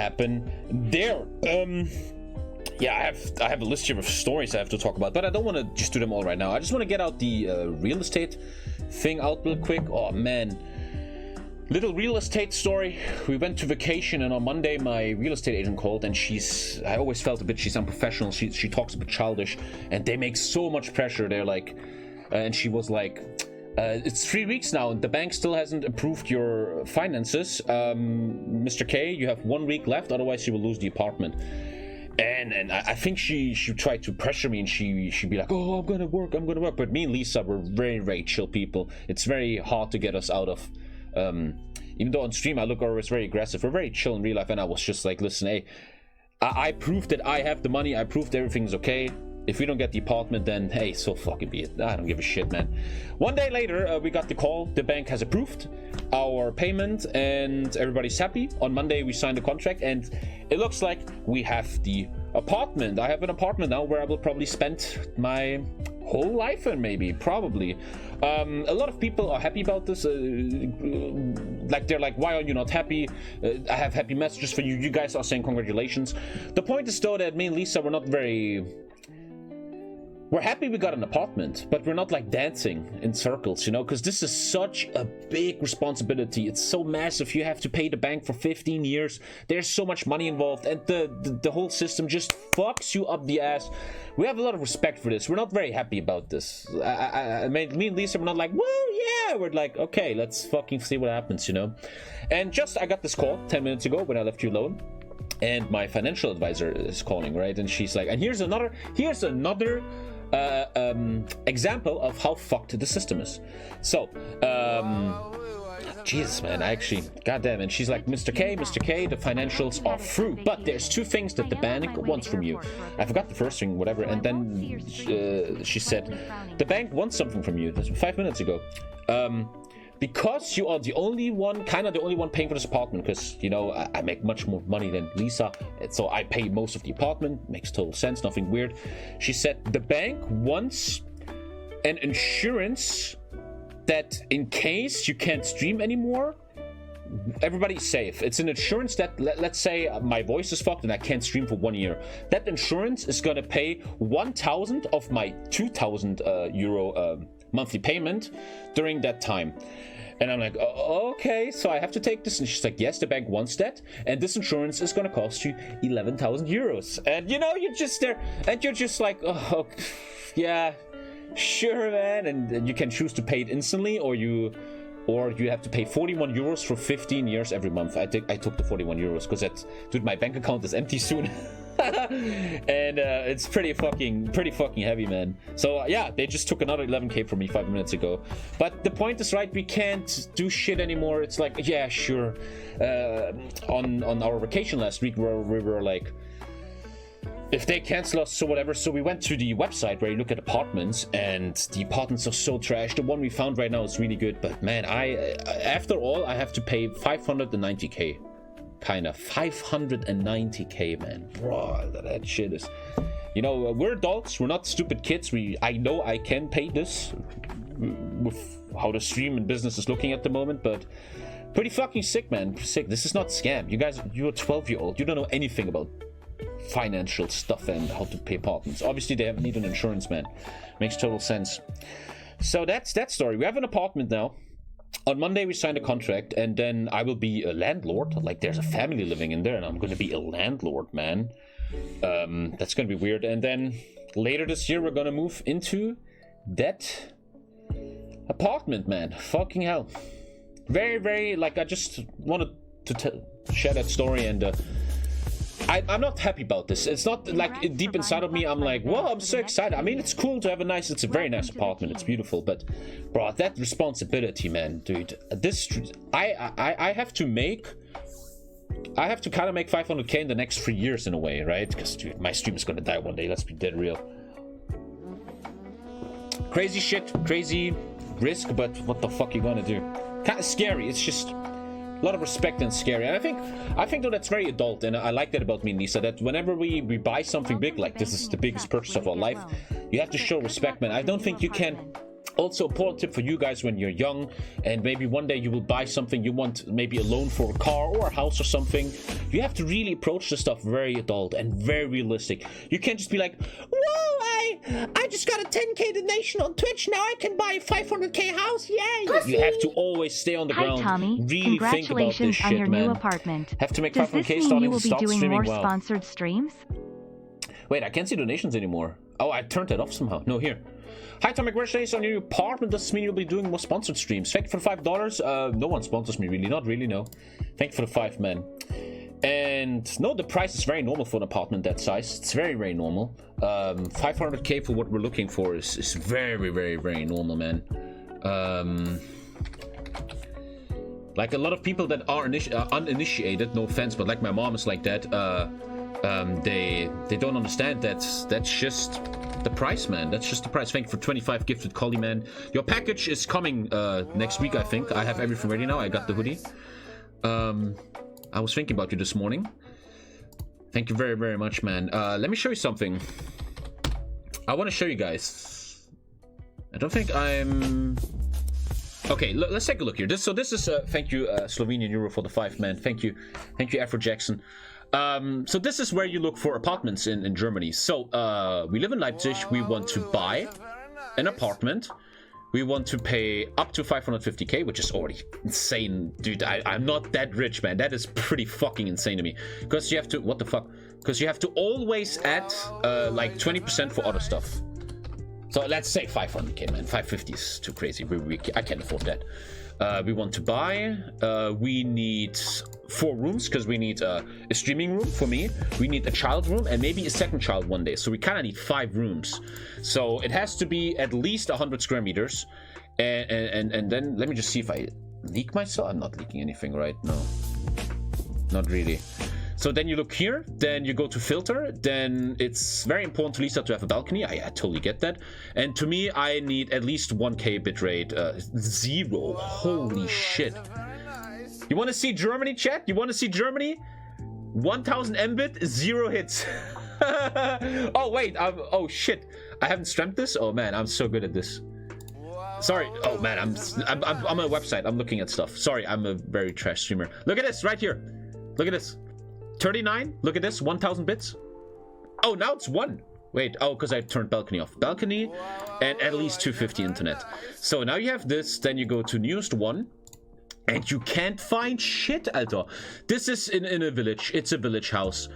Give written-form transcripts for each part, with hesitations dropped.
happen there. Yeah, I have a list here of stories I have to talk about, but I don't want to just do them all right now. I just want to get out the real estate thing out real quick. Oh man, little real estate story. We went to vacation, and on Monday my real estate agent called, and I always felt a bit she's unprofessional. She talks a bit childish, and they make so much pressure. They're like, and she was like, it's 3 weeks now and the bank still hasn't approved your finances. Mr. K, you have 1 week left, otherwise you will lose the apartment. And I think she tried to pressure me, and she'd be like, oh, I'm gonna work. But me and Lisa were very, very chill people. It's very hard to get us out of, even though on stream I look always very aggressive, we're very chill in real life. And I was just like, listen, hey, I proved that I have the money. I proved everything's okay. If we don't get the apartment, then hey, so fucking be it. I don't give a shit, man. 1 day later, we got the call. The bank has approved our payment and everybody's happy. On Monday, we signed the contract, and it looks like we have the apartment. I have an apartment now where I will probably spend my whole life in, maybe, probably. A lot of people are happy about this. Like, they're like, why are you not happy? I have happy messages for you. You guys are saying congratulations. The point is, though, that me and Lisa were not very... We're happy we got an apartment, but we're not like dancing in circles, you know, because this is such a big responsibility. It's so massive. You have to pay the bank for 15 years. There's so much money involved, and the whole system just fucks you up the ass. We have a lot of respect for this. We're not very happy about this. I mean, me and Lisa were not like, woo, yeah. We're like, okay, let's fucking see what happens, you know. And I got this call 10 minutes ago when I left you alone. And my financial advisor is calling, right? And she's like, and here's another example of how fucked the system is. So, Jesus, man, goddamn. And she's like, Mr. K, the financials are through, but there's two things that the bank wants from you. I forgot the first thing, whatever. And then she said, the bank wants something from you. That's 5 minutes ago. Because you are the only one paying for this apartment, because, you know, I make much more money than Lisa, so I pay most of the apartment. Makes total sense, nothing weird. She said the bank wants an insurance that in case you can't stream anymore, everybody's safe. It's an insurance that, let's say my voice is fucked and I can't stream for 1 year. That insurance is gonna pay 1,000 of my 2,000 euro monthly payment during that time. And I'm like, oh, okay, so I have to take this. And she's like, yes, the bank wants that. And this insurance is going to cost you 11,000 euros. And, you know, you're just there. And you're just like, oh, yeah, sure, man. And you can choose to pay it instantly, or you have to pay 41 euros for 15 years every month. I took the 41 euros because dude, my bank account is empty soon. And it's pretty fucking heavy, man. So yeah, they just took another 11k from me 5 minutes ago. But the point is, right, we can't do shit anymore. It's like, yeah, sure. On our vacation last week, we were like, if they cancel us, so whatever. So we went to the website where you look at apartments, and the apartments are so trash. The one we found right now is really good, but man, after all, I have to pay 590k. Kind of 590k, man. Bro, that shit is, you know, we're adults, we're not stupid kids. I know I can pay this with how the stream and business is looking at the moment, but pretty fucking sick, man. Sick. This is not scam. You guys, you're 12-year-old, you don't know anything about financial stuff and how to pay apartments. Obviously they need an insurance, man. Makes total sense. So that's that story. We have an apartment now. On Monday we signed a contract, and then I will be a landlord. Like, there's a family living in there, and I'm gonna be a landlord, man. That's gonna be weird. And then later this year we're gonna move into that apartment, man. Fucking hell. Very, very, like, I just wanted to share that story, and I'm not happy about this. It's not like deep inside of me I'm like, whoa, I'm so excited. I mean, it's cool to have it's a very nice apartment, it's beautiful, but bro, that responsibility, man, dude. I have to kind of make 500k in the next 3 years in a way, right? Because dude, my stream is gonna die one day, let's be dead real. Crazy shit, crazy risk, but what the fuck you gonna do? Kind of scary. It's just a lot of respect and scary. And I think though that's very adult, and I like that about me and Lisa, that whenever we buy something big, like this is the biggest purchase of our life, you have to show respect, man. I don't think you can Also, a pro tip for you guys when you're young and maybe one day you will buy something you want, maybe a loan for a car or a house or something. You have to really approach the stuff very adult and very realistic. You can't just be like, whoa, I just got a 10k donation on Twitch. Now I can buy a 500k house. Yay! Pussy. You have to always stay on the ground. Hi, Tommy. Really think about this Congratulations on shit, your man. new apartment. Have to make Does 500k this mean starting you will to be stop doing streaming more well. sponsored streams? Wait, I can't see donations anymore. Oh, I turned that off somehow. No, here. Hi, Tommy. Congratulations on your new apartment. Does this mean you'll be doing more sponsored streams? Thank you for the $5. No one sponsors me, really. Not really, no. Thank you for the 5, man. And no, the price is very normal for an apartment that size. It's very, very normal. 500k for what we're looking for is very, very, very normal, man. Like a lot of people that are uninitiated, no offense, but like my mom is like that. They don't understand that's just the price, man. That's just the price. Thank you for 25 gifted collie, man. Your package is coming next week, I think. I have everything ready now. I got the hoodie. I was thinking about you this morning. Thank you very, very much, man. Let me show you something. I want to show you guys. I don't think I'm... Okay, let's take a look here. This is thank you, Slovenian Euro for the 5, man. Thank you, Afro Jackson. So this is where you look for apartments in Germany. So we live in Leipzig. We want to buy an apartment. We want to pay up to 550k, which is already insane, dude. I'm not that rich, man. That is pretty fucking insane to me. Because you have to, what the fuck? Because you have to always add like 20% for other stuff. So let's say 500k, man. 550 is too crazy. I can't afford that. We want to buy. We need 4 rooms because we need a streaming room for me. We need a child room and maybe a second child one day. So we kind of need 5 rooms. So it has to be at least 100 square meters. And then let me just see if I leak myself. I'm not leaking anything, right? No, not really. So then you look here, then you go to filter, then it's very important to Lisa to have a balcony. I totally get that. And to me, I need at least 1k bitrate, 0. Holy shit. You want to see Germany, chat? You want to see Germany? 1000 Mbit, 0 hits. Oh, wait. Oh, shit. I haven't streamed this? Oh, man, I'm so good at this. Sorry. Oh, man, I'm on a website. I'm looking at stuff. Sorry, I'm a very trash streamer. Look at this right here. Look at this. 39, look at this, 1000 bits. Oh, now it's 1. Wait, oh, because I turned balcony off. Balcony and at least 250 internet. So now you have this, then you go to newest 1. And you can't find shit, Alter. This is in a village. It's a village house.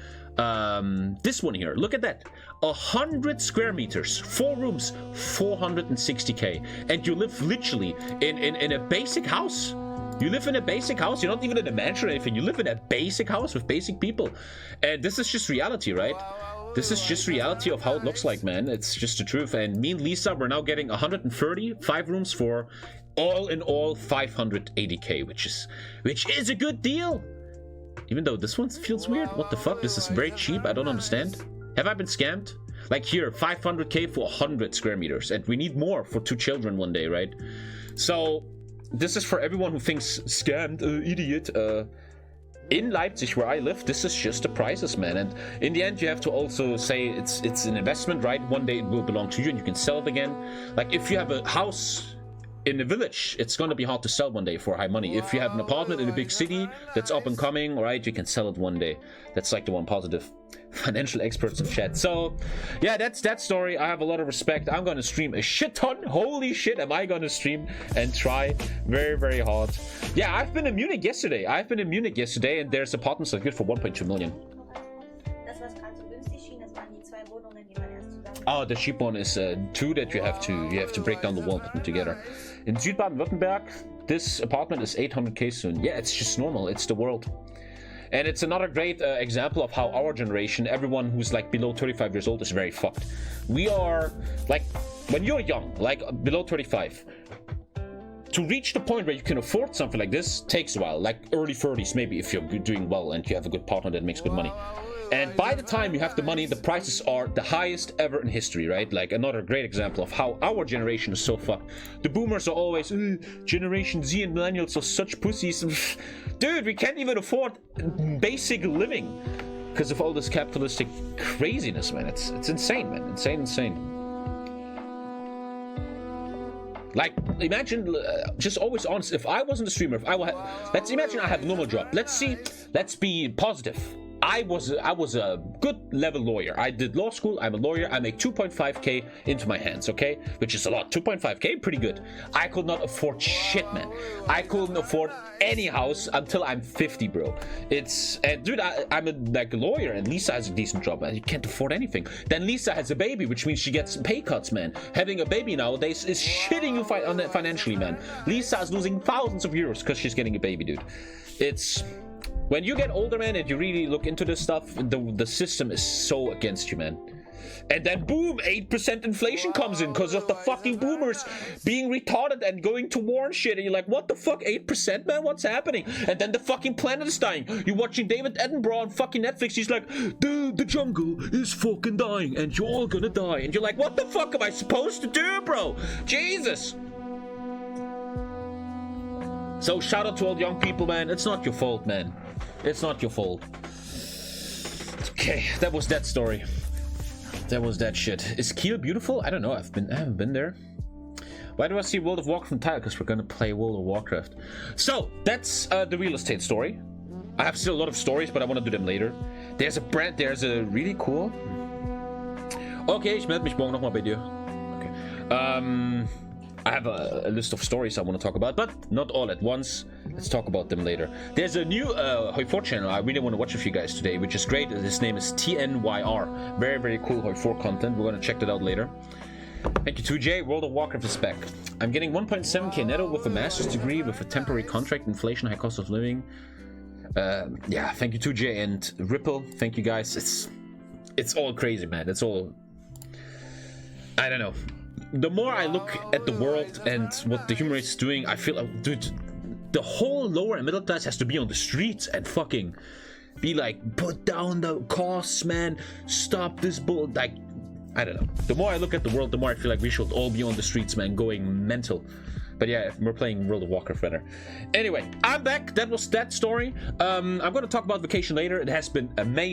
This one here, look at that. 100 square meters, 4 rooms, 460k. And you live literally in a basic house. You live in a basic house. You're not even in a mansion or anything. You live in a basic house with basic people. And this is just reality, right? This is just reality of how it looks like, man. It's just the truth. And me and Lisa, we're now getting 130, 5 rooms for all in all 580k, which is a good deal. Even though this one feels weird. What the fuck? This is very cheap. I don't understand. Have I been scammed? Like here, 500k for 100 square meters. And we need more for 2 children one day, right? So... this is for everyone who thinks scammed, idiot. In Leipzig, where I live, this is just the prices, man. And in the end, you have to also say it's an investment, right? One day it will belong to you and you can sell it again. Like if you have a house in a village, it's going to be hard to sell one day for high money. If you have an apartment in a big city that's up and coming, right, you can sell it one day. That's like the one positive. Financial experts in chat. So yeah, that's that story. I have a lot of respect. I'm gonna stream a shit ton. Holy shit, am I gonna stream and try very, very hard. Yeah, I've been in Munich yesterday. And there's apartments that are good for 1.2 million. Oh, the cheap one is 2 that you have to break down the wall and put them together. In Südbaden-Württemberg, this apartment is 800k soon. Yeah, it's just normal. It's the world. And it's another great example of how our generation, everyone who's like below 35 years old, is very fucked. We are like, when you're young, like below 35, to reach the point where you can afford something like this takes a while, like early 30s maybe, if you're doing well and you have a good partner that makes good money. And by the time you have the money, the prices are the highest ever in history, right? Like another great example of how our generation is so fucked. The boomers are always, Generation Z and millennials are such pussies. Dude, we can't even afford basic living because of all this capitalistic craziness, man. It's insane, man. Insane. Like, imagine, just always honest. If I wasn't a streamer, if I will let's imagine I have a normal job. Let's be positive. I was a good level lawyer. I did law school. I'm a lawyer. I make 2.5k into my hands, okay? Which is a lot. 2.5k, pretty good. I could not afford shit, man. I couldn't afford any house until I'm 50, bro. Dude, I'm a lawyer, and Lisa has a decent job, man. You can't afford anything. Then Lisa has a baby, which means she gets pay cuts, man. Having a baby nowadays is shitting you financially, man. Lisa is losing thousands of euros because she's getting a baby, dude. When you get older, man, and you really look into this stuff, the system is so against you, man. And then boom, 8% inflation comes in because of the fucking boomers being retarded and going to war and shit. And you're like, what the fuck, 8%, man? What's happening? And then the fucking planet is dying. You're watching David Attenborough on fucking Netflix. He's like, dude, the jungle is fucking dying and you're all gonna die. And you're like, what the fuck am I supposed to do, bro? Jesus. So shout out to all the young people, man. It's not your fault, man. It's not your fault. Okay, that was that story. That was that shit. Is Kiel beautiful? I don't know. I haven't been there. Why do I see World of Warcraft from Tyler? Because we're gonna play World of Warcraft. So that's the real estate story. I have still a lot of stories, but I want to do them later. There's a really cool. Okay, ich melde mich morgen nochmal bei dir. Okay. I have a list of stories I want to talk about, but not all at once. Let's talk about them later. There's a new Hoi4 channel I really want to watch with you guys today, which is great. His name is TNYR. Very, very cool Hoi4 content. We're going to check that out later. Thank you, 2J. World of Warcraft is back. I'm getting 1.7k netto with a master's degree with a temporary contract, inflation, high cost of living. Yeah, thank you, 2J and Ripple. Thank you, guys. It's all crazy, man. It's all... I don't know. The more I look at the world and what the human race is doing, I feel like, dude, the whole lower and middle class has to be on the streets and fucking be like, put down the costs, man. Stop this bull. Like, I don't know. The more I look at the world, the more I feel like we should all be on the streets, man, going mental. But yeah, we're playing World of Warcraft better. Anyway, I'm back. That was that story. I'm going to talk about vacation later. It has been amazing.